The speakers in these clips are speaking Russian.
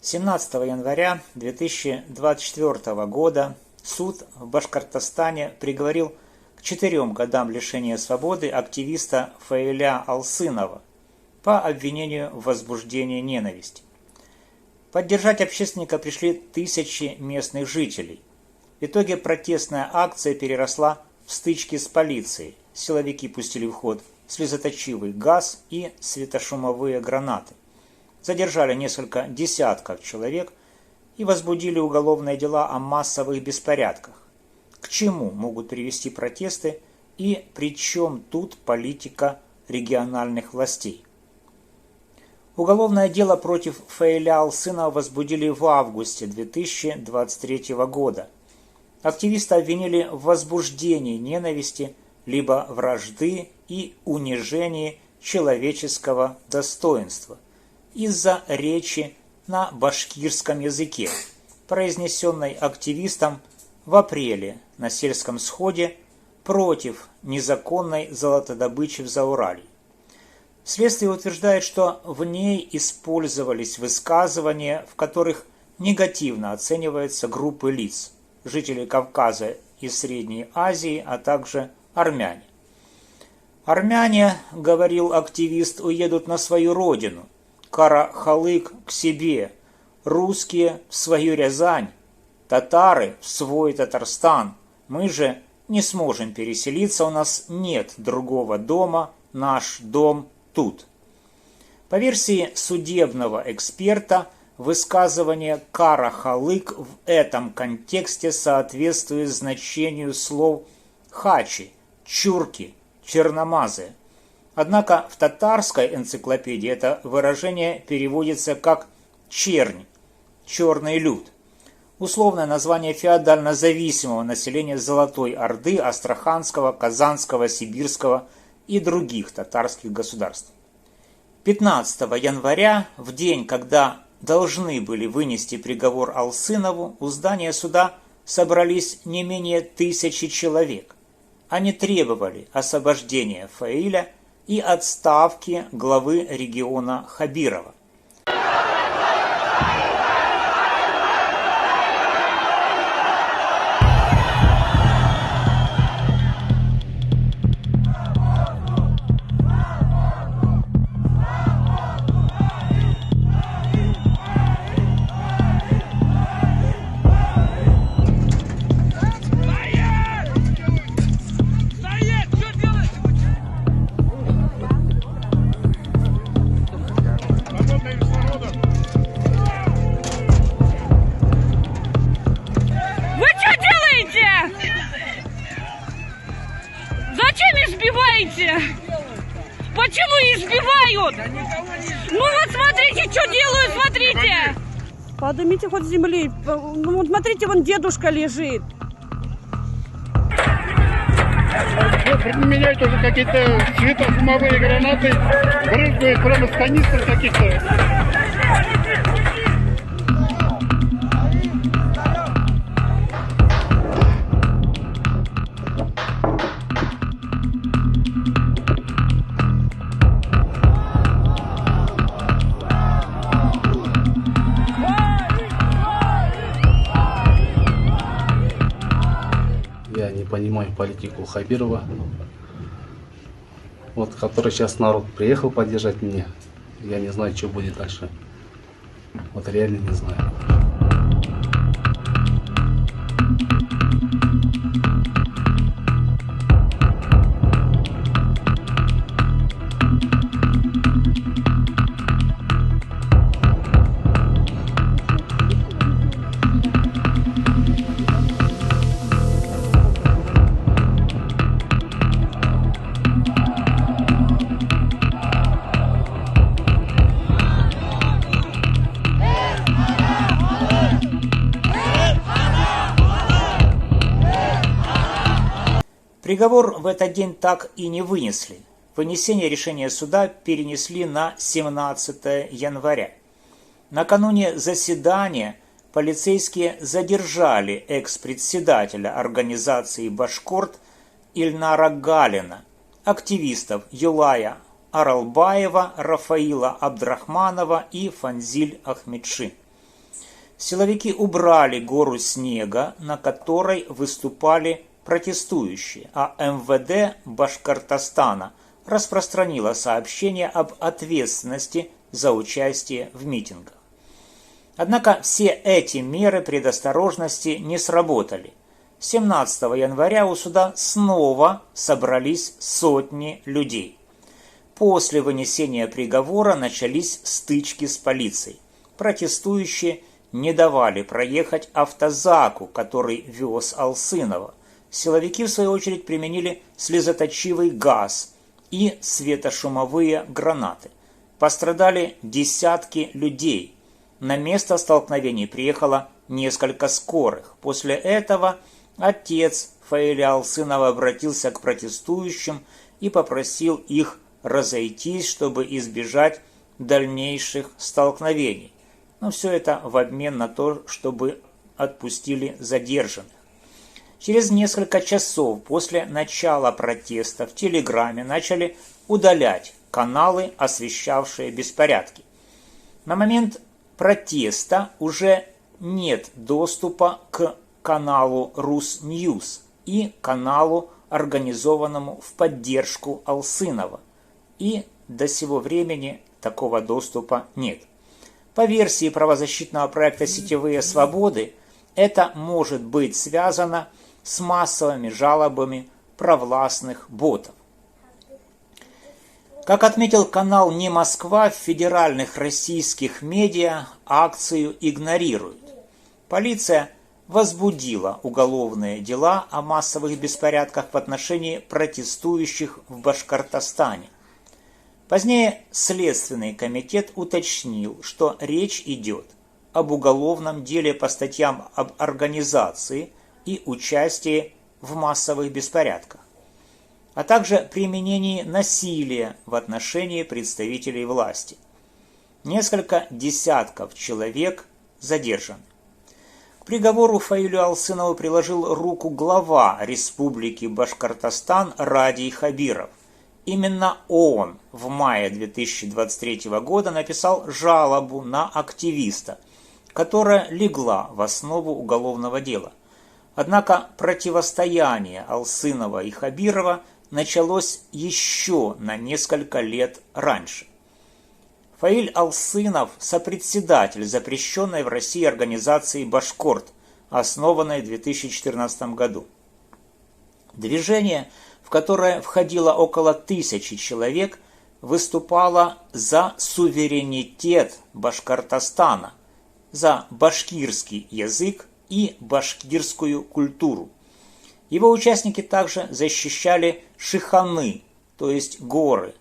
17 января 2024 года суд в Башкортостане приговорил к 4 годам лишения свободы активиста Фаиля Алсынова по обвинению в возбуждении ненависти. Поддержать общественника пришли тысячи местных жителей. В итоге протестная акция переросла в стычки с полицией. Силовики пустили в ход слезоточивый газ и светошумовые гранаты. Задержали несколько десятков человек и возбудили уголовные дела о массовых беспорядках. К чему могут привести протесты и при чем тут политика региональных властей? Уголовное дело против Фаиля Алсынова возбудили в августе 2023 года. Активиста обвинили в возбуждении ненависти либо вражды и унижении человеческого достоинства из-за речи на башкирском языке, произнесенной активистом в апреле на сельском сходе против незаконной золотодобычи в Зауралье. Следствие утверждает, что в ней использовались высказывания, в которых негативно оцениваются группы лиц, жители Кавказа и Средней Азии, а также армяне. «Армяне, — говорил активист, — уедут на свою родину, Карахалык к себе, русские в свою Рязань, татары в свой Татарстан. Мы же не сможем переселиться, у нас нет другого дома, наш дом тут». По версии судебного эксперта, высказывание «Карахалык» в этом контексте соответствует значению слов «хачи», «чурки», «черномазые». Однако в татарской энциклопедии это выражение переводится как «чернь», «черный люд». Условное название феодально-зависимого населения Золотой Орды, Астраханского, Казанского, Сибирского и других татарских государств. 15 января, в день, когда должны были вынести приговор Алсынову, у здания суда собрались не менее 1000 человек. Они требовали освобождения Фаиля и отставки главы региона Хабирова. Почему избивают? Ну вот смотрите, что делают, смотрите. Поднимите хоть с земли. Ну вот смотрите, вон дедушка лежит. Применяют уже какие-то светошумовые гранаты, брызгают прямо с канистр каких-то. Я не понимаю политику Хабирова, вот, который сейчас народ приехал поддержать меня. Я не знаю, что будет дальше. Вот реально не знаю. Приговор в этот день так и не вынесли. Вынесение решения суда перенесли на 17 января. Накануне заседания полицейские задержали экс-председателя организации «Башкорт» Ильнара Галина, активистов Юлая Аралбаева, Рафаила Абдрахманова и Фанзиль Ахмедши. силовики убрали гору снега, на которой выступали протестующие, а МВД Башкортостана распространило сообщение об ответственности за участие в митингах. Однако все эти меры предосторожности не сработали. 17 января у суда снова собрались сотни людей. После вынесения приговора начались стычки с полицией. Протестующие не давали проехать автозаку, который вез Алсынова. Силовики, в свою очередь, применили слезоточивый газ и светошумовые гранаты. Пострадали десятки людей. На место столкновений приехало несколько скорых. После этого отец Фаиля Алсынова обратился к протестующим и попросил их разойтись, чтобы избежать дальнейших столкновений. Но все это в обмен на то, чтобы отпустили задержанных. Через несколько часов после начала протеста в Телеграме начали удалять каналы, освещавшие беспорядки. На момент протеста уже нет доступа к каналу Русньюз и каналу, организованному в поддержку Алсынова. И до сего времени такого доступа нет. По версии правозащитного проекта «Сетевые свободы», это может быть связано с массовыми жалобами провластных ботов. Как отметил канал «Не Москва», в федеральных российских медиа акцию игнорируют. Полиция возбудила уголовные дела о массовых беспорядках в отношении протестующих в Башкортостане. Позднее Следственный комитет уточнил, что речь идет об уголовном деле по статьям об организации и участии в массовых беспорядках, а также применении насилия в отношении представителей власти. Несколько десятков человек задержаны. К приговору Фаилю Алсынову приложил руку глава Республики Башкортостан Радий Хабиров. Именно он в мае 2023 года написал жалобу на активиста, которая легла в основу уголовного дела. Однако противостояние Алсынова и Хабирова началось еще на несколько лет раньше. Фаиль Алсынов – сопредседатель запрещенной в России организации «Башкорт», основанной в 2014 году. Движение, в которое входило около 1000 человек, выступало за суверенитет Башкортостана, за башкирский язык и башкирскую культуру. Его участники также защищали шиханы, то есть горы,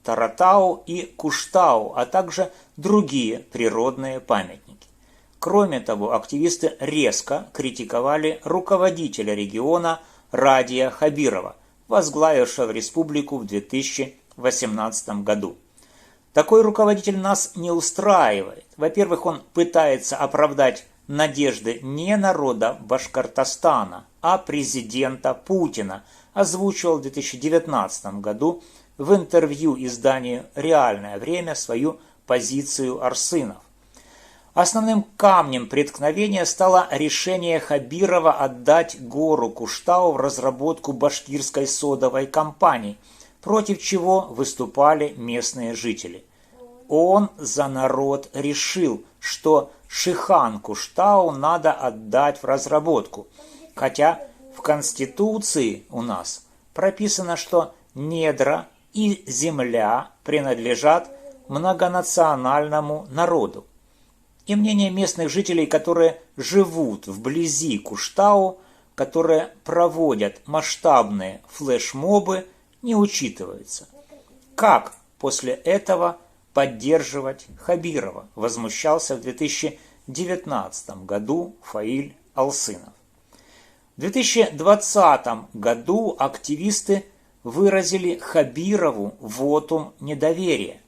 Таратау и Куштау, а также другие природные памятники. Кроме того, активисты резко критиковали руководителя региона Радия Хабирова, возглавившего республику в 2018 году. Такой руководитель нас не устраивает. Во-первых, он пытается оправдать надежды не народа Башкортостана, а президента Путина, озвучивал в 2019 году в интервью изданию «Реальное время» свою позицию Алсынов. Основным камнем преткновения стало решение Хабирова отдать гору Куштау в разработку башкирской содовой компании, против чего выступали местные жители. Он за народ решил, что Шихан Куштау надо отдать в разработку, хотя в Конституции у нас прописано, что недра и земля принадлежат многонациональному народу. И мнение местных жителей, которые живут вблизи Куштау, которые проводят масштабные флешмобы, не учитывается. Как после этого поддерживать Хабирова, возмущался в 2019 году Фаиль Алсынов. В 2020 году активисты выразили Хабирову вотум недоверия.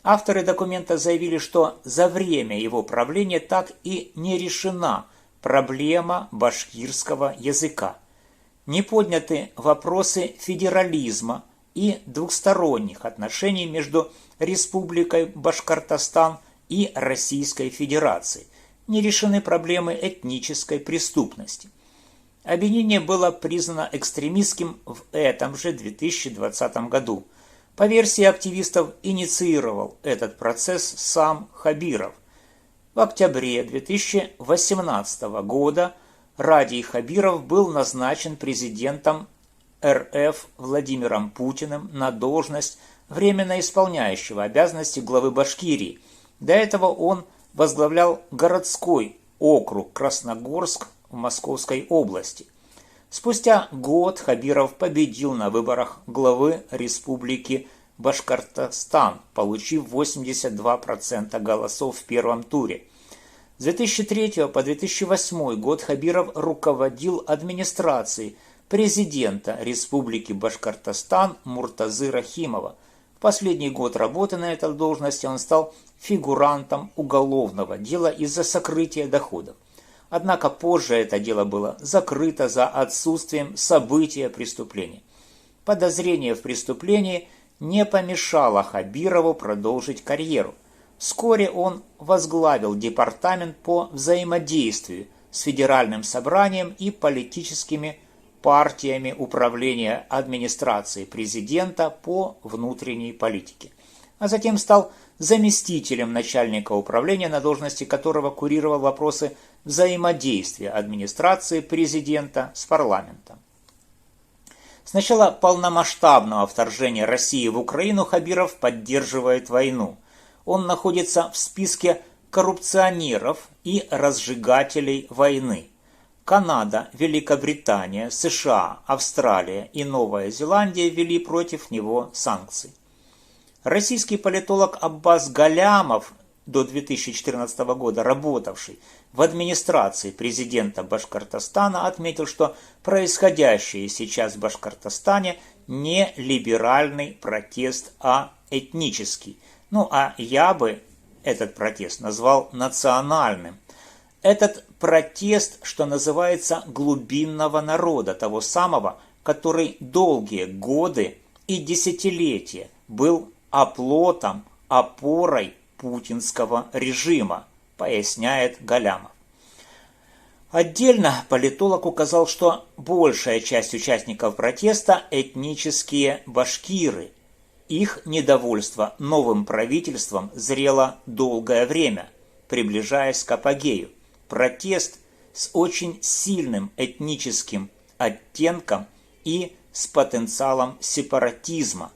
Авторы документа заявили, что за время его правления так и не решена проблема башкирского языка. Не подняты вопросы федерализма и двухсторонних отношений между Республикой Башкортостан и Российской Федерацией. не решены проблемы этнической преступности. Объединение было признано экстремистским в этом же 2020 году. По версии активистов, инициировал этот процесс сам Хабиров. В октябре 2018 года Радий Хабиров был назначен президентом РФ Владимиром Путиным на должность временно исполняющего обязанности главы Башкирии. До этого он возглавлял городской округ Красногорск в Московской области. Спустя год Хабиров победил на выборах главы Республики Башкортостан, получив 82% голосов в первом туре. С 2003 по 2008 год Хабиров руководил администрацией президента Республики Башкортостан Муртазы Рахимова. В последний год работы на этой должности он стал фигурантом уголовного дела из-за сокрытия доходов. Однако позже это дело было закрыто за отсутствием события преступления. Подозрение в преступлении не помешало Хабирову продолжить карьеру. Вскоре он возглавил департамент по взаимодействию с Федеральным собранием и политическими партиями управления администрации президента по внутренней политике, а затем стал заместителем начальника управления, на должности которого курировал вопросы взаимодействия администрации президента с парламентом. С начала полномасштабного вторжения России в Украину Хабиров поддерживает войну. Он находится в списке коррупционеров и разжигателей войны. Канада, Великобритания, США, Австралия и Новая Зеландия ввели против него санкции. Российский политолог Аббас Галямов, до 2014 года работавший в администрации президента Башкортостана, отметил, что происходящее сейчас в Башкортостане не либеральный протест, а этнический. А я бы этот протест назвал национальным. Этот протест, что называется, глубинного народа, того самого, который долгие годы и десятилетия был оплотом, опорой путинского режима, поясняет Галямов. Отдельно политолог указал, что большая часть участников протеста – этнические башкиры. Их недовольство новым правительством зрело долгое время, приближаясь к апогею. Протест с очень сильным этническим оттенком и с потенциалом сепаратизма.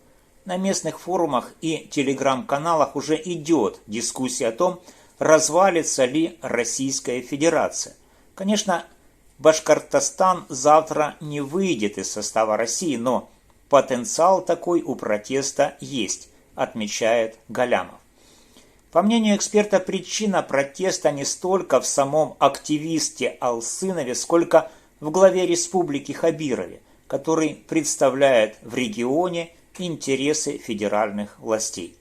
На местных форумах и телеграм-каналах уже идет дискуссия о том, развалится ли Российская Федерация. Конечно, Башкортостан завтра не выйдет из состава России, но потенциал такой у протеста есть, отмечает Галямов. По мнению эксперта, причина протеста не столько в самом активисте Алсынове, сколько в главе республики Хабирове, который представляет в регионе интересы федеральных властей.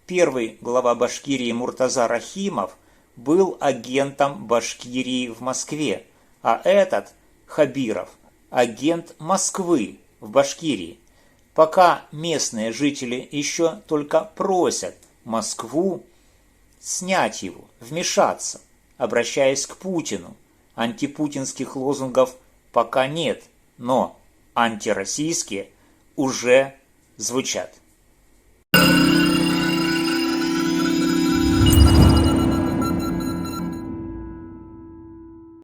Первый глава Башкирии Муртаза Рахимов был агентом Башкирии в Москве, а этот, Хабиров, агент Москвы в Башкирии. Пока местные жители еще только просят Москву снять его, вмешаться, обращаясь к Путину. Антипутинских лозунгов пока нет, но антироссийские уже звучат.